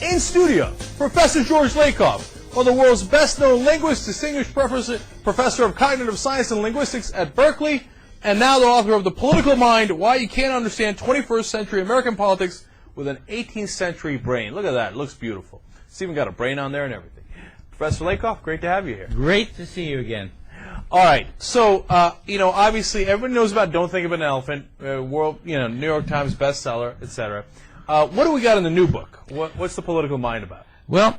In studio, Professor George Lakoff, one of the world's best-known linguists, distinguished professor of cognitive science and linguistics at Berkeley, and now the author of The Political Mind, Why You Can't Understand 21st Century American Politics with an 18th Century Brain. Look at that. It looks beautiful. It's even got a brain on there and everything. Professor Lakoff, great to have you here. Great to see you again. All right. So, obviously, everyone knows about Don't Think of an Elephant, New York Times bestseller, etc. What do we got in the new book? What's The Political Mind about? Well,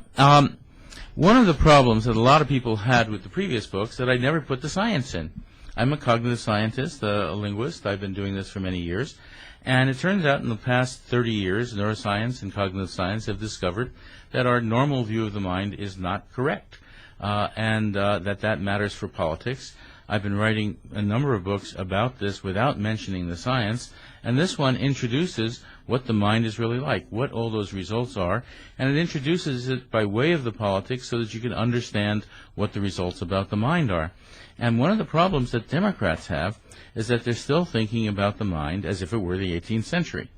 one of the problems that a lot of people had with the previous books that I never put the science in. I'm a cognitive scientist, a linguist. I've been doing this for many years. And it turns out in the past 30 years, neuroscience and cognitive science have discovered that our normal view of the mind is not correct, and that matters for politics. I've been writing a number of books about this without mentioning the science, and this one introduces what the mind is really like, what all those results are, and it introduces it by way of the politics so that you can understand what the results about the mind are. And one of the problems that Democrats have is that they're still thinking about the mind as if it were the 18th century.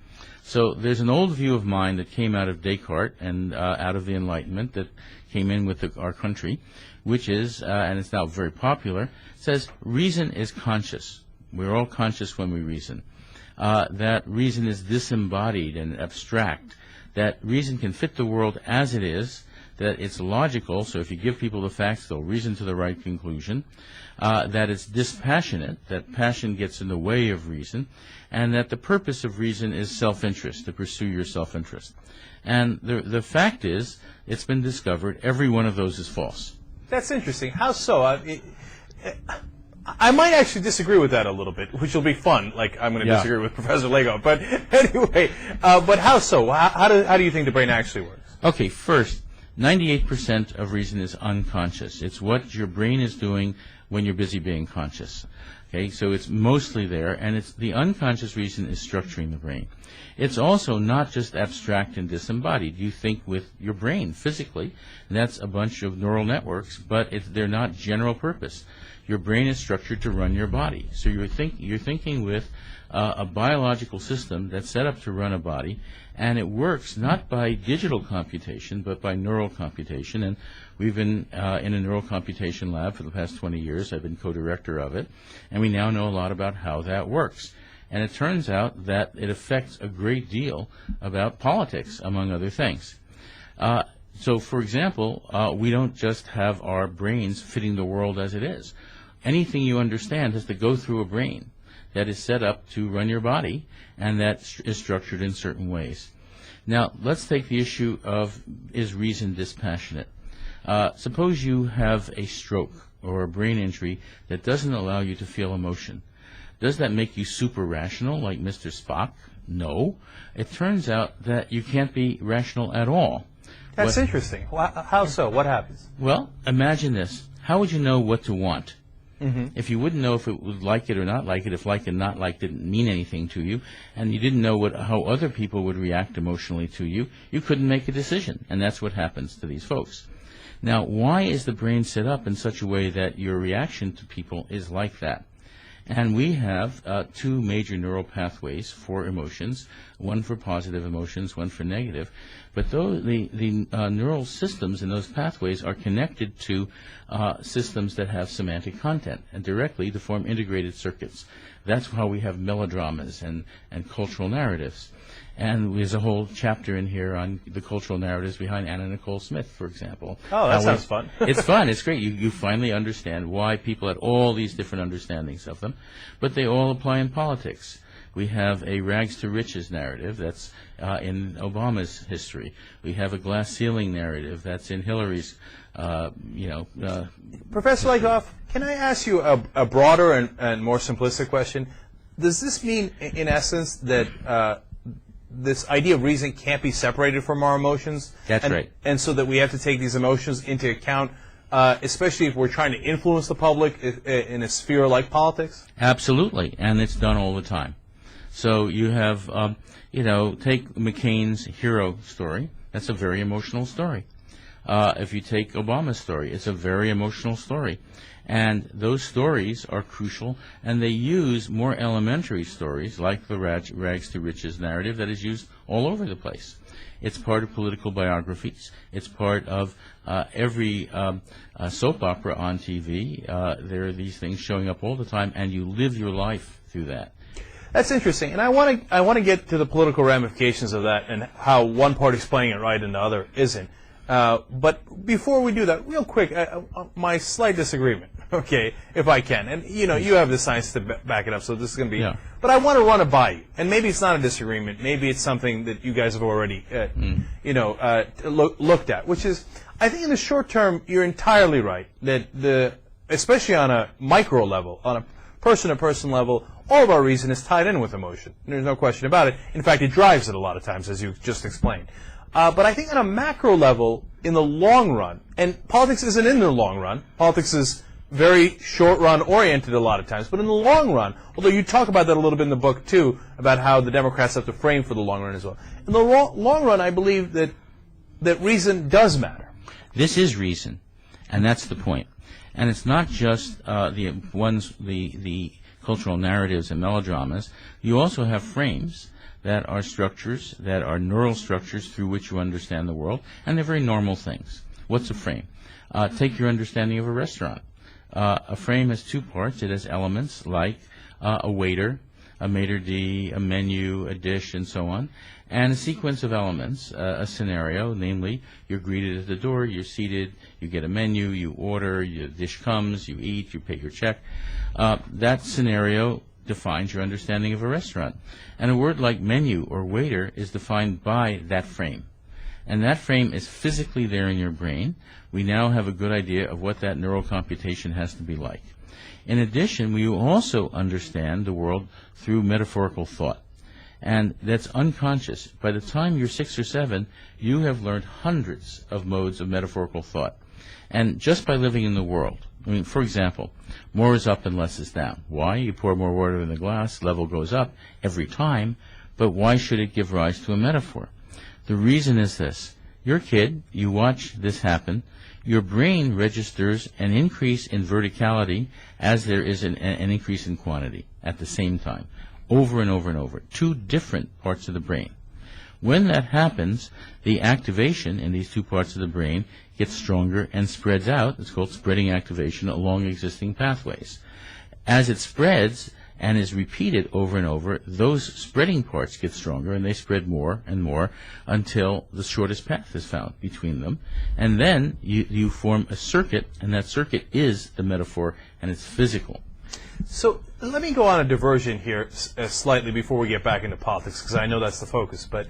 So there's an old view of mind that came out of Descartes and out of the Enlightenment that came in with our country, which is, and it's now very popular, says reason is conscious. We're all conscious when we reason. That reason is disembodied and abstract. That reason can fit the world as it is, that it's logical, so if you give people the facts, they'll reason to the right conclusion, that it's dispassionate, that passion gets in the way of reason, and that the purpose of reason is self-interest, to pursue your self-interest. And the fact is, it's been discovered, every one of those is false. That's interesting. How so? I might actually disagree with that a little bit, which will be fun. Like, I'm going to disagree with Professor Lakoff. But anyway, but how so? How do you think the brain actually works? Okay, first, 98% of reason is unconscious. It's what your brain is doing when you're busy being conscious. Okay, so it's mostly there, and it's the unconscious reason is structuring the brain. It's also not just abstract and disembodied. You think with your brain physically, and that's a bunch of neural networks, but they're not general purpose. Your brain is structured to run your body. So you're thinking with a biological system that's set up to run a body, and it works not by digital computation, but by neural computation. And we've been in a neural computation lab for the past 20 years. I've been co-director of it, and we now know a lot about how that works. And it turns out that it affects a great deal about politics, among other things. So, for example, we don't just have our brains fitting the world as it is. Anything you understand has to go through a brain that is set up to run your body, and that is structured in certain ways. Now, let's take the issue of, is reason dispassionate? Suppose you have a stroke or a brain injury that doesn't allow you to feel emotion. Does that make you super rational, like Mr. Spock? No. It turns out that you can't be rational at all. That's interesting. How so? What happens? Well, imagine this. How would you know what to want? If you wouldn't know if it would like it or not like it, if like and not like didn't mean anything to you, and you didn't know how other people would react emotionally to you, you couldn't make a decision. And that's what happens to these folks. Now, why is the brain set up in such a way that your reaction to people is like that? And we have two major neural pathways for emotions, one for positive emotions, one for negative. But the neural systems in those pathways are connected to systems that have semantic content and directly to form integrated circuits. That's how we have melodramas and cultural narratives. And there's a whole chapter in here on the cultural narratives behind Anna Nicole Smith, for example. Oh, that sounds fun. It's fun. It's great. You finally understand why people had all these different understandings of them, but they all apply in politics. We have a rags to riches narrative that's in Obama's history. We have a glass ceiling narrative that's in Hillary's, Professor Lakoff, can I ask you a broader and more simplistic question? Does this mean, in essence, that this idea of reason can't be separated from our emotions? That's right. And so that we have to take these emotions into account, especially if we're trying to influence the public in a sphere like politics? Absolutely, and it's done all the time. So you have, take McCain's hero story. That's a very emotional story. If you take Obama's story, it's a very emotional story. And those stories are crucial, and they use more elementary stories like the rags to riches narrative that is used all over the place. It's part of political biographies. It's part of every soap opera on TV. There are these things showing up all the time, and you live your life through that. That's interesting, and I want to get to the political ramifications of that and how one party's playing it right and the other isn't. But before we do that, real quick, my slight disagreement, okay, if I can. And, you know, you have the science to back it up, so this is going to be... Yeah. But I want to run it by you. And maybe it's not a disagreement. Maybe it's something that you guys have already, looked at, which is, I think in the short term, you're entirely right that especially on a micro level, on a person-to-person level, all of our reason is tied in with emotion. There's no question about it. In fact, it drives it a lot of times, as you just explained. But I think on a macro level, in the long run, and politics isn't in the long run. Politics is very short-run oriented a lot of times. But in the long run, although you talk about that a little bit in the book, too, about how the Democrats have to frame for the long run as well. In the long run, I believe that reason does matter. This is reason, and that's the point. And it's not just the cultural narratives and melodramas. You also have frames that are structures, that are neural structures through which you understand the world, and they're very normal things. What's a frame? Take your understanding of a restaurant. A frame has two parts. It has elements like a waiter, a maitre d', a menu, a dish, and so on, and a sequence of elements, a scenario, namely, you're greeted at the door, you're seated, you get a menu, you order, your dish comes, you eat, you pay your check. That scenario defines your understanding of a restaurant. And a word like menu or waiter is defined by that frame. And that frame is physically there in your brain. We now have a good idea of what that neural computation has to be like. In addition, we also understand the world through metaphorical thought. And that's unconscious. By the time you're 6 or 7, you have learned hundreds of modes of metaphorical thought. And just by living in the world, I mean, for example, more is up and less is down. Why? You pour more water in the glass, level goes up every time, but why should it give rise to a metaphor? The reason is this. You're a kid, you watch this happen, your brain registers an increase in verticality as there is an increase in quantity at the same time, over and over and over, two different parts of the brain. When that happens, the activation in these two parts of the brain gets stronger and spreads out. It's called spreading activation along existing pathways. As it spreads and is repeated over and over, those spreading parts get stronger and they spread more and more until the shortest path is found between them. And then you form a circuit, and that circuit is the metaphor, and it's physical. So let me go on a diversion here slightly before we get back into politics, because I know that's the focus. But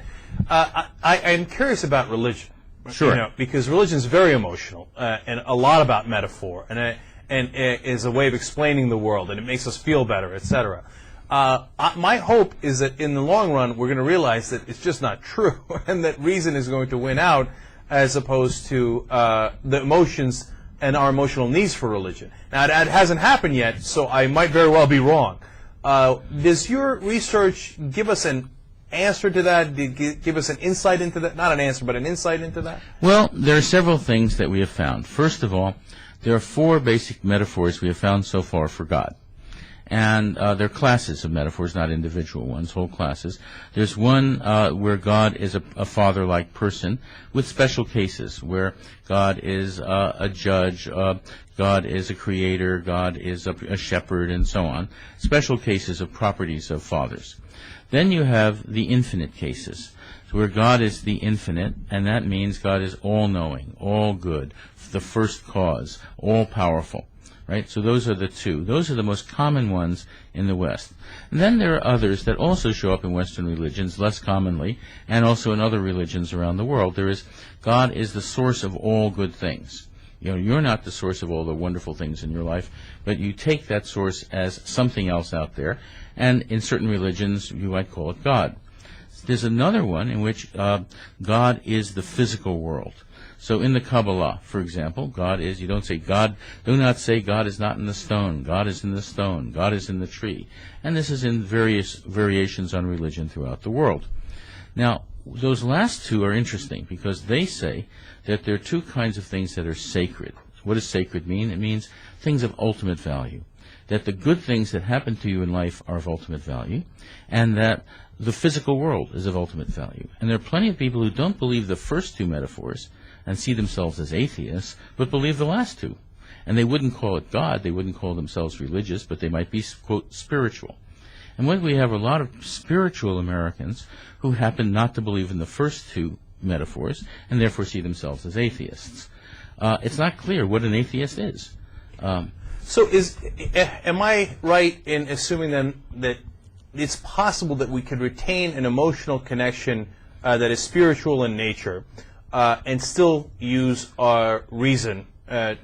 I'm curious about religion. Sure. You know, because religion is very emotional and a lot about metaphor, and is a way of explaining the world, and it makes us feel better, etc. My hope is that in the long run, we're going to realize that it's just not true, and that reason is going to win out as opposed to the emotions and our emotional needs for religion. Now, that hasn't happened yet, so I might very well be wrong. Does your research give us an answer to that? Give us an insight into that? Not an answer, but an insight into that? Well, there are several things that we have found. First of all, there are 4 basic metaphors we have found so far for God. And they're classes of metaphors, not individual ones, whole classes. There's one where God is a father-like person with special cases, where God is a judge, God is a creator, God is a shepherd, and so on. Special cases of properties of fathers. Then you have the infinite cases, where God is the infinite, and that means God is all-knowing, all-good, the first cause, all-powerful. Right? So those are the 2. Those are the most common ones in the West. And then there are others that also show up in Western religions less commonly, and also in other religions around the world. There is, God is the source of all good things. You know, you're not the source of all the wonderful things in your life, but you take that source as something else out there, and in certain religions you might call it God. There's another one in which God is the physical world. So in the Kabbalah, for example, God is, you don't say God, do not say God is not in the stone, God is in the stone, God is in the tree. And this is in various variations on religion throughout the world. Now, those last two are interesting because they say that there are two kinds of things that are sacred. What does sacred mean? It means things of ultimate value. That the good things that happen to you in life are of ultimate value, and that the physical world is of ultimate value. And there are plenty of people who don't believe the first two metaphors and see themselves as atheists, but believe the last two. And they wouldn't call it God, they wouldn't call themselves religious, but they might be, quote, spiritual. And when we have a lot of spiritual Americans who happen not to believe in the first two metaphors, and therefore see themselves as atheists. It's not clear what an atheist is. So am I right in assuming then that it's possible that we could retain an emotional connection that is spiritual in nature and still use our reason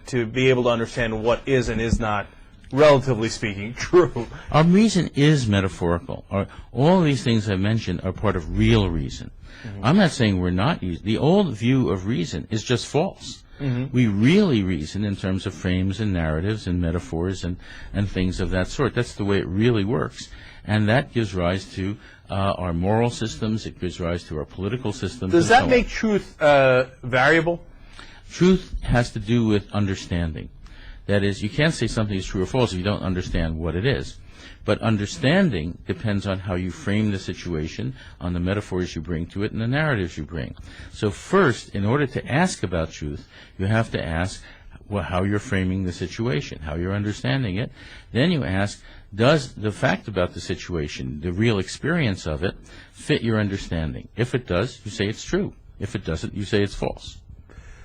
to be able to understand what is and is not, relatively speaking, true? Our reason is metaphorical. All these things I mentioned are part of real reason. Mm-hmm. I'm not saying we're not using. The old view of reason is just false. Mm-hmm. We really reason in terms of frames and narratives and metaphors and things of that sort. That's the way it really works. And that gives rise to our moral systems. It gives rise to our political systems. Does that make truth variable? Truth has to do with understanding. That is, you can't say something is true or false if you don't understand what it is. But understanding depends on how you frame the situation, on the metaphors you bring to it, and the narratives you bring. So first, in order to ask about truth, you have to ask how you're framing the situation, how you're understanding it. Then you ask, does the fact about the situation, the real experience of it, fit your understanding? If it does, you say it's true. If it doesn't, you say it's false.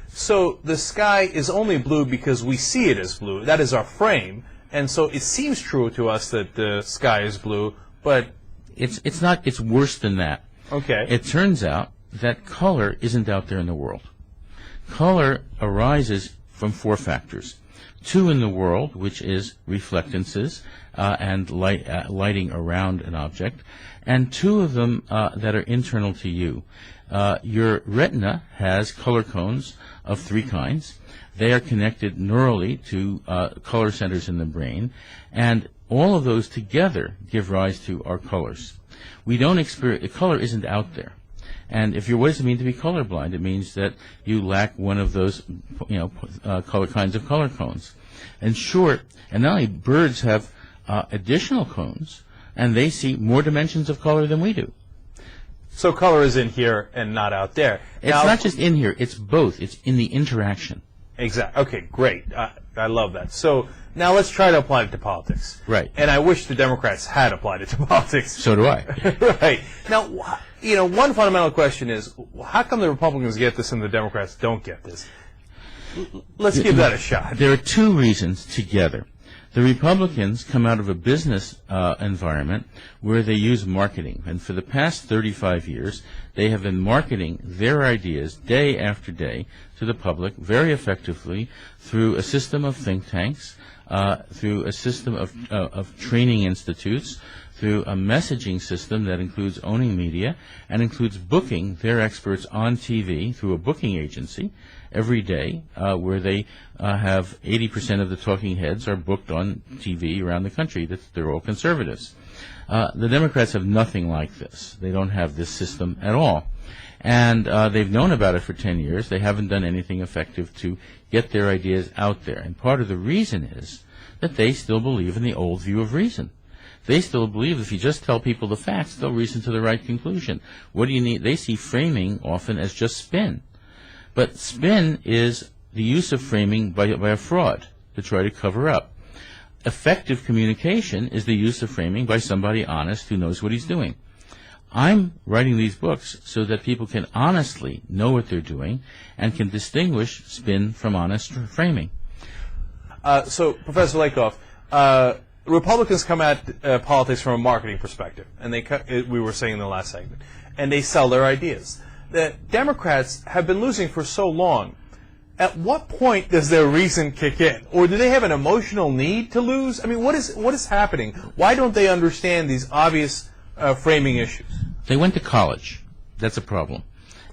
So the sky is only blue because we see it as blue. That is our frame. And so it seems true to us that the sky is blue, but it's not. It's worse than that. Okay. It turns out that color isn't out there in the world. Color arises from four factors. Two in the world, which is reflectances and lighting around an object, and two of them that are internal to you. Your retina has color cones of three kinds. They are connected neurally to color centers in the brain, and all of those together give rise to our colors. We don't experience, color isn't out there. And if what does it mean to be colorblind? It means that you lack one of those, kinds of color cones. In short, and not only birds have additional cones, and they see more dimensions of color than we do. So color is in here and not out there. It's not just in here, it's both. It's in the interaction. Exactly. Okay, great. I love that. So now let's try to apply it to politics. Right. And I wish the Democrats had applied it to politics. So do I. Right. Now, one fundamental question is, how come the Republicans get this and the Democrats don't get this? Let's give that a shot. There are two reasons together. The Republicans come out of a business environment where they use marketing. And for the past 35 years, they have been marketing their ideas day after day to the public very effectively through a system of think tanks, through a system of training institutes, through a messaging system that includes owning media and includes booking their experts on TV through a booking agency every day, where they have 80% of the talking heads are booked on TV around the country. They're all conservatives. The Democrats have nothing like this. They don't have this system at all. And they've known about it for 10 years. They haven't done anything effective to get their ideas out there. And part of the reason is that they still believe in the old view of reason. They still believe if you just tell people the facts, they'll reason to the right conclusion. What do you need? They see framing often as just spin. But spin is the use of framing by a fraud to try to cover up. Effective communication is the use of framing by somebody honest who knows what he's doing. I'm writing these books so that people can honestly know what they're doing and can distinguish spin from honest framing. So, Professor Lakoff, Republicans come at politics from a marketing perspective, and we were saying in the last segment, and they sell their ideas. The Democrats have been losing for so long. At what point does their reason kick in? Or do they have an emotional need to lose? I mean, what is happening? Why don't they understand these obvious framing issues? They went to college. That's a problem.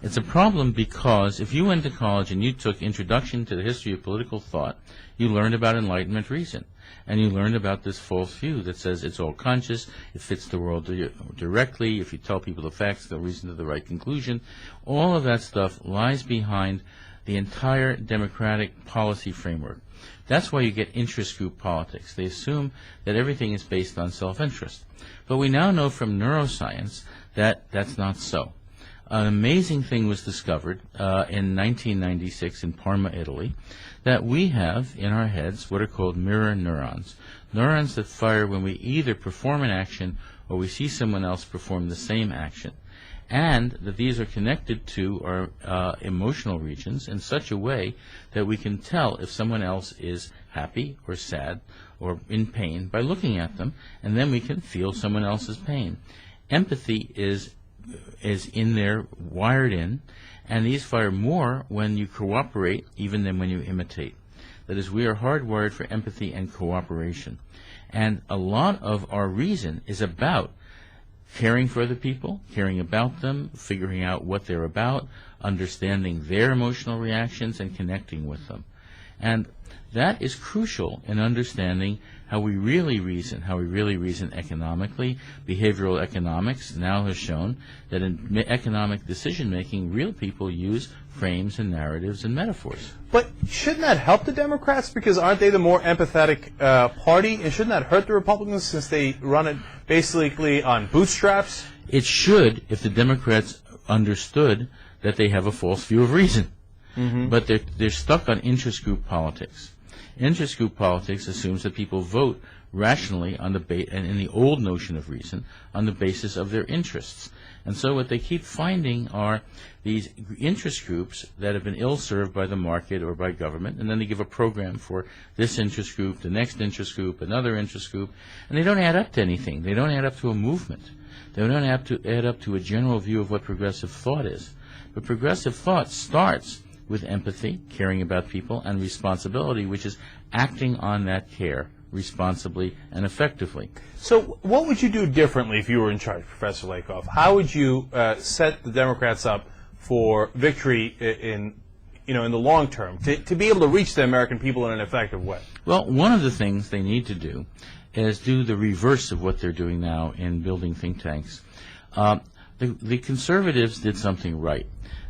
It's a problem because if you went to college and you took Introduction to the History of Political Thought, you learned about Enlightenment reason. And you learned about this false view that says it's all conscious, it fits the world directly, if you tell people the facts, they'll reason to the right conclusion. All of that stuff lies behind the entire democratic policy framework. That's why you get interest group politics. They assume that everything is based on self-interest. But we now know from neuroscience that that's not so. An amazing thing was discovered in 1996 in Parma, Italy, that we have in our heads what are called mirror neurons. Neurons that fire when we either perform an action or we see someone else perform the same action. And that these are connected to our emotional regions in such a way that we can tell if someone else is happy or sad or in pain by looking at them, and then we can feel someone else's pain. Empathy is in there, wired in, and these fire more when you cooperate even than when you imitate. That is, we are hardwired for empathy and cooperation. And a lot of our reason is about caring for other people, caring about them, figuring out what they're about, understanding their emotional reactions, and connecting with them. And that is crucial in understanding how we really reason economically. Behavioral economics now has shown that in economic decision-making, real people use frames and narratives and metaphors. But shouldn't that help the Democrats? Because aren't they the more empathetic party? And shouldn't that hurt the Republicans since they run it basically on bootstraps? It should if the Democrats understood that they have a false view of reason. Mm-hmm. But they're stuck on interest group politics. Interest group politics assumes that people vote rationally on and in the old notion of reason on the basis of their interests. And so what they keep finding are these interest groups that have been ill-served by the market or by government, and then they give a program for this interest group, the next interest group, another interest group, and they don't add up to anything. They don't add up to a movement. They don't have to add up to a general view of what progressive thought is. But progressive thought starts with empathy, caring about people, and responsibility, which is acting on that care responsibly and effectively. So what would you do differently if you were in charge, Professor Lakoff? How would you set the Democrats up for victory in the long term, to be able to reach the American people in an effective way? Well, one of the things they need to do is do the reverse of what they're doing now in building think tanks. The conservatives did something right.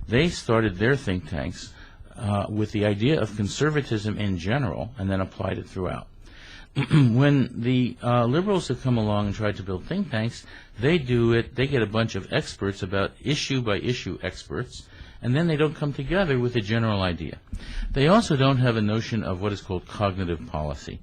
They started their think tanks with the idea of conservatism in general and then applied it throughout. When the liberals have come along and tried to build think tanks, they get a bunch of experts about issue-by-issue experts, and then they don't come together with a general idea. They also don't have a notion of what is called cognitive policy.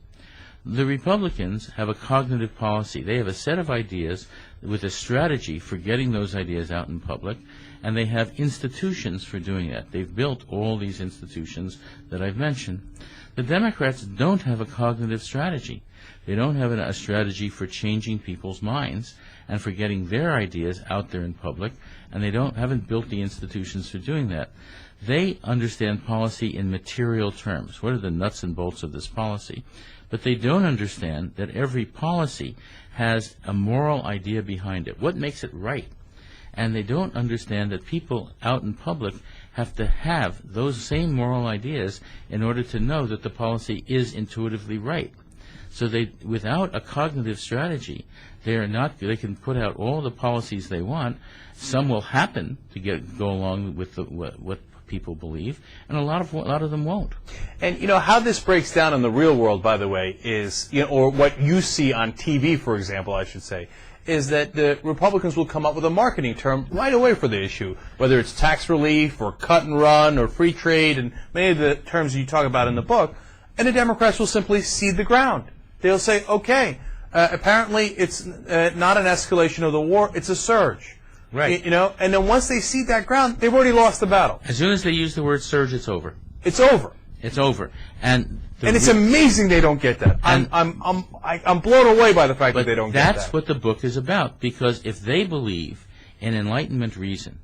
The Republicans have a cognitive policy. They have a set of ideas with a strategy for getting those ideas out in public, and they have institutions for doing that. They've built all these institutions that I've mentioned. The Democrats don't have a cognitive strategy. They don't have a strategy for changing people's minds and for getting their ideas out there in public, and they haven't built the institutions for doing that. They understand policy in material terms. What are the nuts and bolts of this policy? But they don't understand that every policy has a moral idea behind it. What makes it right? And they don't understand that people out in public have to have those same moral ideas in order to know that the policy is intuitively right. So without a cognitive strategy, they can put out all the policies they want. Some will happen to go along with what people believe, and a lot of them won't. And how this breaks down in the real world, by the way, is or what you see on TV, for example, I should say, is that the Republicans will come up with a marketing term right away for the issue, whether it's tax relief or cut and run or free trade, and many of the terms you talk about in the book, and the Democrats will simply cede the ground. They'll say, okay, apparently it's not an escalation of the war, it's a surge. Right. And then once they cede that ground, they've already lost the battle. As soon as they use the word surge, it's over. It's over. It's over. And it's amazing they don't get that. I'm blown away by the fact that they don't get that. That's what the book is about, because if they believe in Enlightenment reason,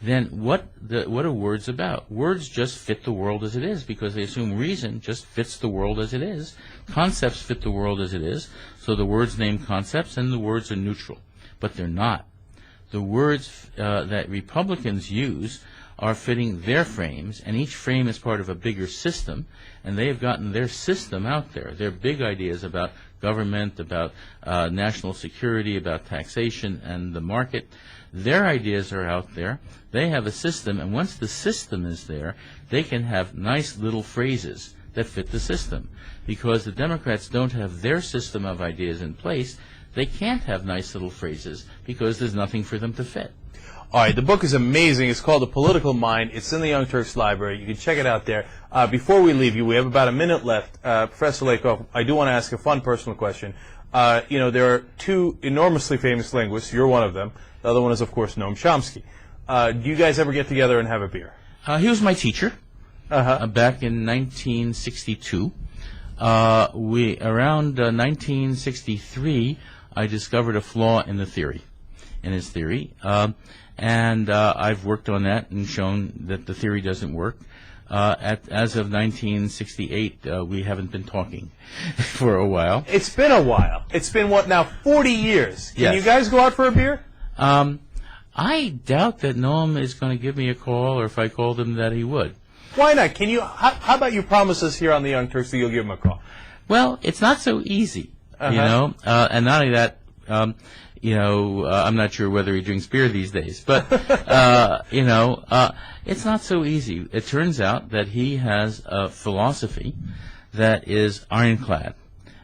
then what are words about? Words just fit the world as it is, because they assume reason just fits the world as it is. Concepts fit the world as it is, so the words name concepts and the words are neutral. But they're not. the words that Republicans use are fitting their frames, and each frame is part of a bigger system, and they have gotten their system out there. Their big ideas about government, about national security, about taxation and the market, their ideas are out there. They have a system, and once the system is there, they can have nice little phrases that fit the system. Because the Democrats don't have their system of ideas in place, they can't have nice little phrases because there's nothing for them to fit. All right, the book is amazing. It's called The Political Mind. It's in the Young Turks Library. You can check it out there. Before we leave you, we have about a minute left. Professor Lakoff, I do want to ask a fun personal question. There are two enormously famous linguists. You're one of them. The other one is, of course, Noam Chomsky. Do you guys ever get together and have a beer? He was my teacher back in 1962. Around 1963, I discovered a flaw in his theory. And I've worked on that and shown that the theory doesn't work. As of 1968, we haven't been talking for a while. It's been a while. It's been, what now, 40 years. Can you guys go out for a beer? I doubt that Noam is going to give me a call, or if I called him that he would. Why not? Can you? How about you promise us here on the Young Turks that you'll give him a call? Well, it's not so easy, and not only that, I'm not sure whether he drinks beer these days, but it's not so easy. It turns out that he has a philosophy that is ironclad,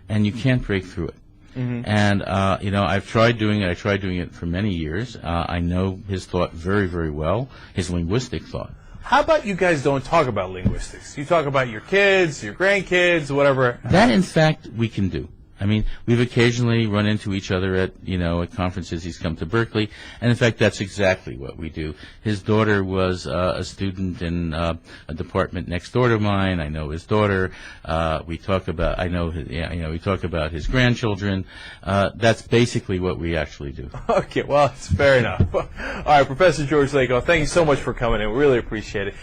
and you can't break through it. And I've tried doing it. I tried doing it for many years. I know his thought very, very well, his linguistic thought. How about you guys don't talk about linguistics? You talk about your kids, your grandkids, whatever. That, in fact, we can do. I mean, we've occasionally run into each other at conferences. He's come to Berkeley, and in fact, that's exactly what we do. His daughter was a student in a department next door to mine. I know his daughter. We talk about we talk about his grandchildren. That's basically what we actually do. Okay, well, it's fair enough. All right, Professor George Lakoff, thank you so much for coming in. We really appreciate it.